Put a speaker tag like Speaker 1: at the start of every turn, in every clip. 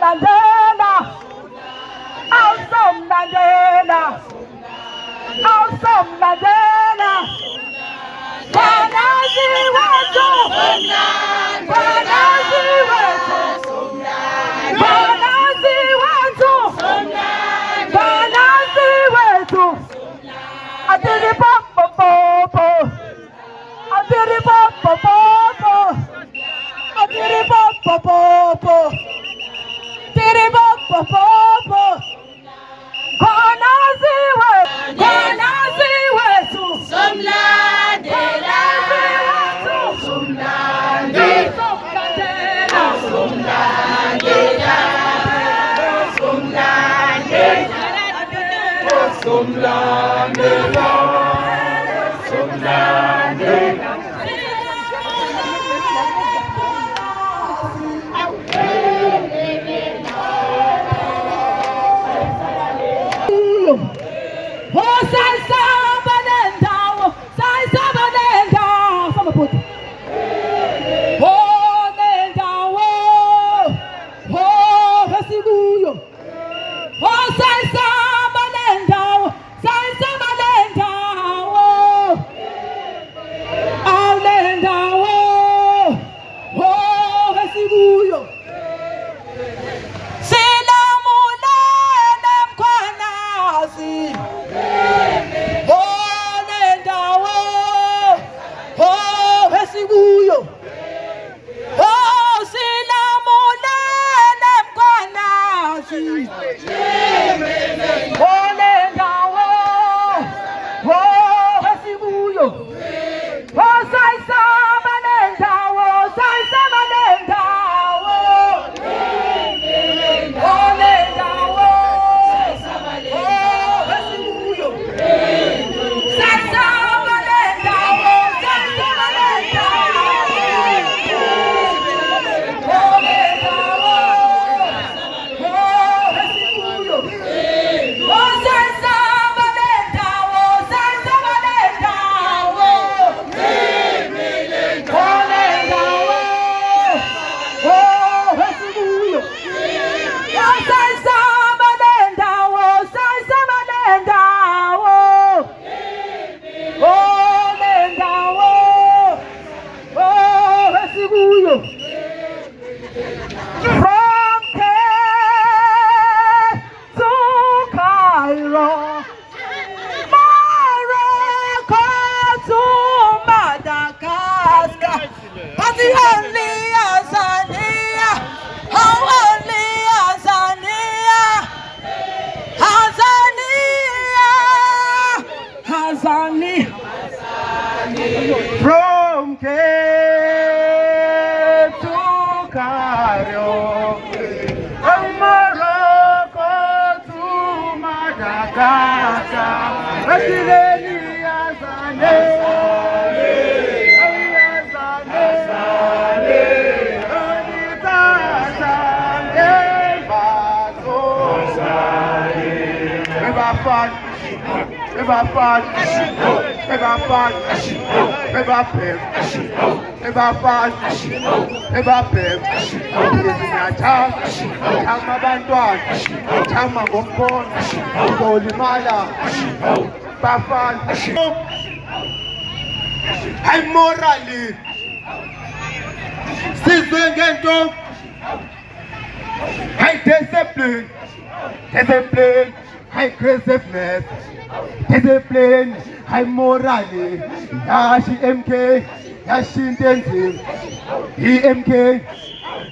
Speaker 1: Mandela, Nelson Mandela, Nelson Mandela, Banazi wetu, Banazi wetu, Banazi wetu, Banazi wetu, Adiri popo popo, Adiri popo popo, Adiri popo popo, Adiri popo popo, Banazi wetu, Banazi wetu, Somlandela, Somlandela, Somlandela, Somlandela, Somlandela, Somlandela. Oh, sai sabanenda, sai sabanenda, sama puti. Oh, nenda, oh, hasiguyo. Oh, sai sabanenda, sai sabanenda, oh, nenda, oh, hasiguyo. Sinamulele mkhwanazi. From Cape to Cairo, from Morocco to Madagascar, I'm morally high discipline, high aggressiveness, discipline, high morally, Yashi MK, Yashi intensive, EMK,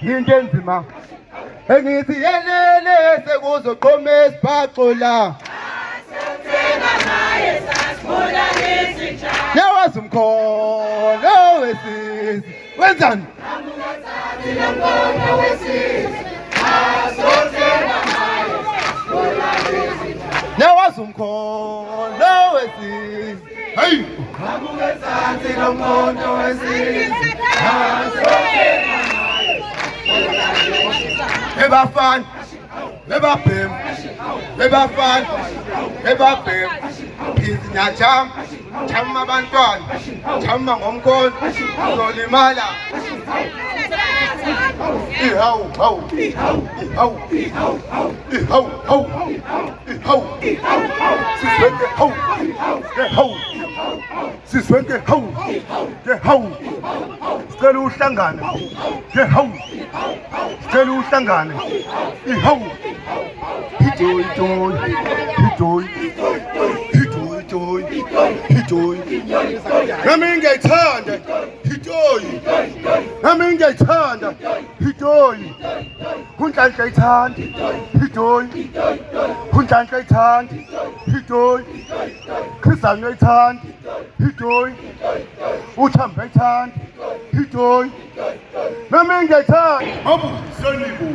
Speaker 1: intensima. And it's the NLS that goes to Gomez Pacola. There was some call, no, it is. Well done. There was some call, no, it is. Hey! Never fun, never pim, never fun, never pim. He's in your jam. jama abantwana, jama ngomkhonto, uzolimala. Ihawu, hawu, ihawu, ihawu, hawu, ihawu, sisweke hawu, hawu, sisweke hawu, hawu, sicela uhlangane, hawu, sicela uhlangane, ihawu, hijoyi, joyi, hijoyi, hijoyi, joyi, hijoyi, nami ngiyayithanda, hijoyi, nami ngiyayithanda, hijoyi, unhlanhla ayithanda, hijoyi, unhlanhla ayithanda, hijoyi, Khrizani ayithanda, hijoyi, uThambo ayithanda, hijoyi, nami ngiyayithanda. Mabusonibo,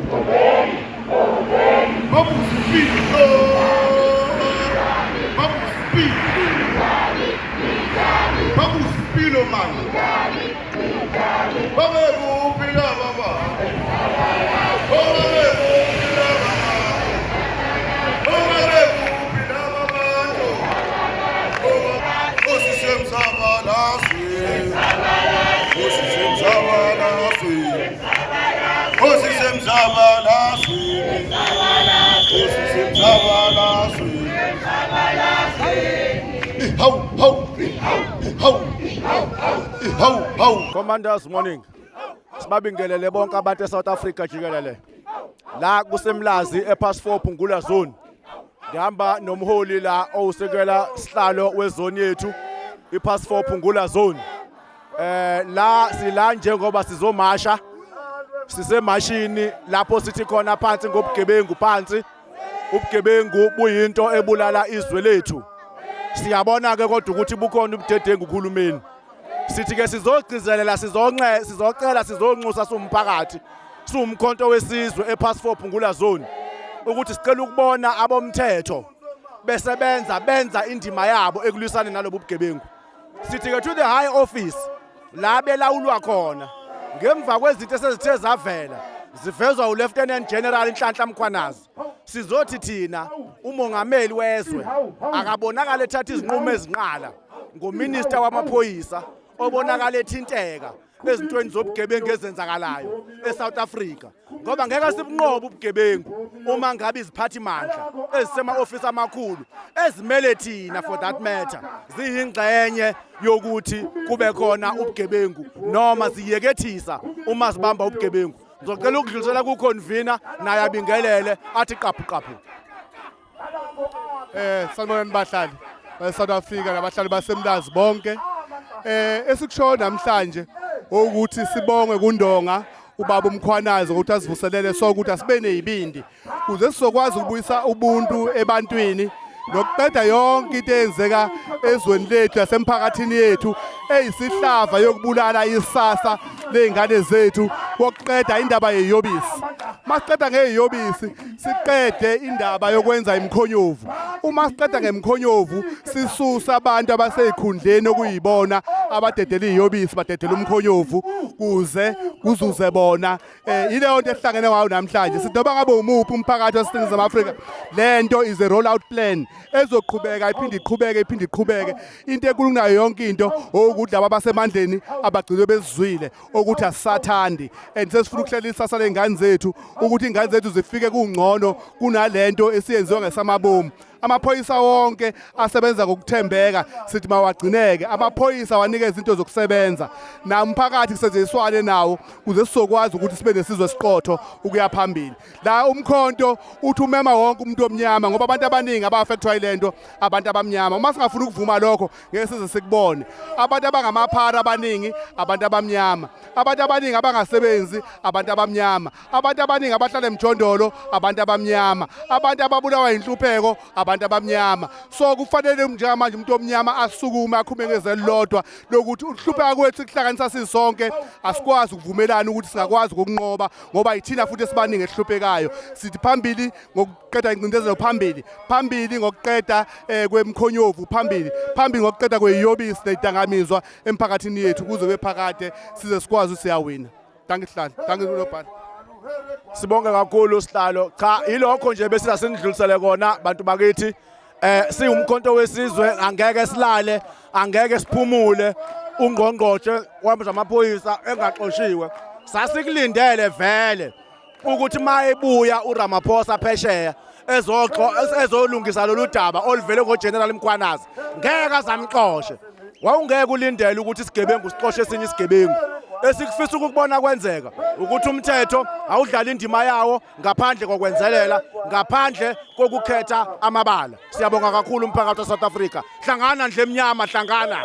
Speaker 1: mabusipilo, mabusipilo mani, babekuphi baba, babekuphi bantu, osisemzabalazwe, osisemzabalazwe, osisemzabalazwe, osisemzabalazwe. Hawu, hawu, hawu, hawu, hawu.
Speaker 2: Commanders, morning. Sibabingelele bonke abantu eSouth Africa jikelele. La kusemlazi ePass 4 Phungula zone. Ngihamba nomholi la owusekela sihlalo wezone yethu iPass 4 Phungula zone. La sila njengoba sizomasha. Sisemashini lapho sithi khona phansi ngobugebengu phansi. Ubugebengu buyinto ebulala izwe lethu. Siyabona ke kodwa ukuthi bukhona ubudedengu ukhulumeni. Sithi ke sizogcizelela sizocela sizonxusa somphakathi sumkhonto wesizwe ePass 4 Phungula zone ukuthi sicela ukubona abomthetho benza indima yabo ekulwisana nalobu bugebengu. Sithi ke to the high office la belawulwa khona ngemva kwezinto esezithe zavela zivezwa uLieutenant General Nhlanhla Mkhwanazi. Sizothi thina umongameli wezwe akabonakala ethatha izinqumo ezinqala ngominister wamaphoyisa obonakala ethinteka ezintweni zobugebengu ezenzakalayo eSouth Africa ngoba ngeke sibunqobe ubugebengu uma ngabe iziphathi mandla ezisema office amakhulu ezimele thina for that matter ziyingxenye yokuthi kube khona ubugebengu noma ziyekethisa uma sibamba ubugebengu. Ngizocela ukudlulisela ku-convener naye abingelele athi qaphu qaphu.
Speaker 3: Sanibonani bahlali South Africa nabahlali basemlazi bonke. Esikusho namhlanje ukuthi sibonge kuNdonga ubaba uMkhwanazi ukuthi asivuselele sokuthi asibe nezibindi kuze sizokwazi ukubuyisa ubuntu ebantwini nokuqeda yonke into eyenzeka ezweni lethu yasemphakathini yethu eyisihlava yokubulala isasa lezingane zethu wokuqeda indaba yeyobisi. Masiqeda ngeyobisi siqede indaba yokwenza imkhonyovu. Uma siqeda ngemkhonyovu sisusa abantu abaseyikhundleni okuyibona abadedela iyobisi badedela umkhonyovu kuze kuzuze bona. Ileyo nto esihlangene ngayo namhlanje sithi noba ngabe umuphi umphakathi waseNingizimu Afrika lento is a roll out plan ezoqhubeka iphinde iqhubeke into enkulu kunayo yonke into ukuthi laba basemandleni abagcilwe bezizwile ukuthi asisathandi and sesifuna ukuhlela isasa lezingane zethu ukuthi ingane zethu zifike kungcono kunalento esiyenziwe ngesamabomu. Amaphoyisa wonke asebenza ngokuthembeka sithi mawagcineke amaphoyisa wanikeza izinto zokusebenza namphakathi kusenziswane nawo kuze sizokwazi ukuthi sibe nesizwe siqotho ukuya phambili. La umkhonto uthi umema wonke umuntu omnyama ngoba abantu abaningi abafectwa ilento abantu abamnyama. Uma singafuna ukuvuma lokho ngeke size sikubone abantu abangamaphara abaningi abantu abamnyama, abantu abaningi abangasebenzi abantu abamnyama, abantu abaningi abahlala emjondolo abantu abamnyama, abantu ababulawa inhlupheko abantu abamnyama. So kufanele njengamanje umuntu omnyama asukume akhumengeze lodwa lokuthi uhlupheka kwethu kuhlanganisa sizonke asikwazi ukuvumelana ukuthi singakwazi ukunqoba ngoba yithina futhi esibaningi ehluphekayo. Sithi phambili ngokuqeda incindezelo phambili ngokuqeda kwemkhonyovu phambili ngokuqeda kweyobisi nedangamizwa emphakathini yethu kuze bephakade size sikwazi siyawina. Danke Hlali, danke Nobhala.
Speaker 2: Sibonge kakhulu sihlalo. Cha ilokho nje bese sasendlulisele kona bantu bakithi siwumkhonto wesizwe angeke silale, angeke siphumule. Ungqongqoshe wamaphoyisa engaxoshiwe. Sasikulindele vele ukuthi mayebuya uRamaphosa phesheya ezolungisa lolu daba oluvele ngoGeneral Mkhwanazi ngeke azamxoshe. Wawungeke ulindele ukuthi isigebengu sixoshe esinye isigebengu. Esikufisa ukubona kwenzeka ukuthi umthetho awudlala indima yawo ngaphandle kokwenzelela, ngaphandle kokukhetha amabala. Siyabonga kakhulu umphakathi waSouth Africa. Hlangana ndle emnyama, hlangana.